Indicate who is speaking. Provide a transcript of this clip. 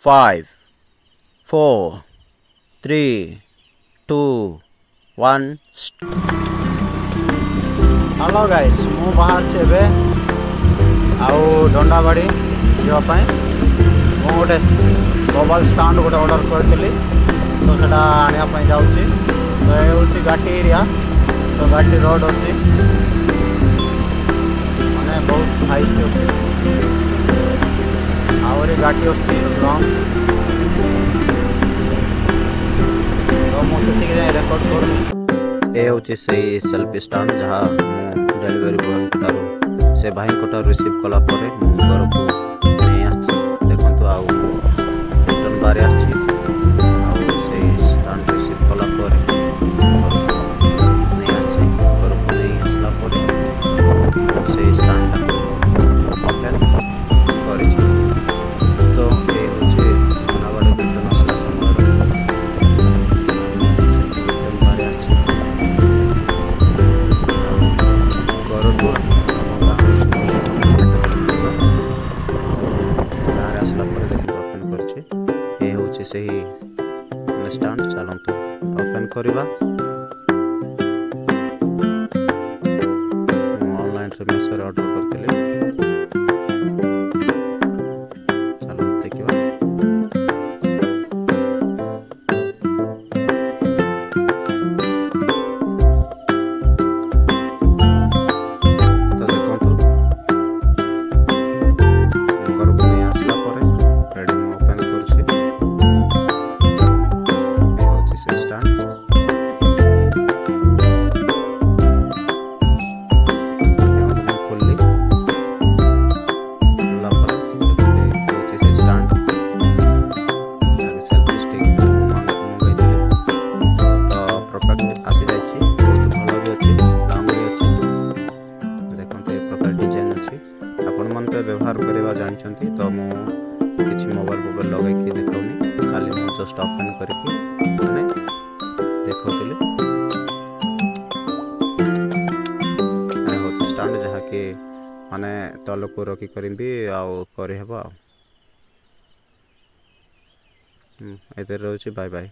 Speaker 1: 5 4 3 2 1 hello guys मु बाहर से एबे आउ डंडाबाड़ी जावाई मु गोटे मोबाइल स्टाण्ड गोटे ऑर्डर करी तो सेटा आने जाऊँगी तो ये हूँ घाटी एरिया तो घाटी रोड अच्छी माने बहुत हाइट अच्छी आहरी घाटी अच्छी लंग तो मुझे जाए रेकर्ड कर ये हूँ से सेल्फी स्टाण्ड जहाँ डेलीवरी बॉय से भाई रिसीव कला घर को नहीं आसी देखो आउ रिटर्न बारे आसी स्टाण्ड रिसीव कला नहीं आसी घर को नहीं आसला से स्टाण्ड ओपन कर तो ये हूँ धनबाड़ रिटर्न आसला समय रिटर्न बारे आसी घर को से ही स्टाण्ड चलतु ओपन करवा ऑनलाइन से मेसो ऑर्डर करते चलो देखा तो देखो घर को नहीं आसला रेडी ओपन कर व्यवहार करवा जानते तो मुझे मोबाइल लगे देखनी खाली मुझे जस्ट ओपन करके देखुली हूँ स्टाण्ड जहाँकि माने तल को रखी करी आउ ए रोचे बाय बाय।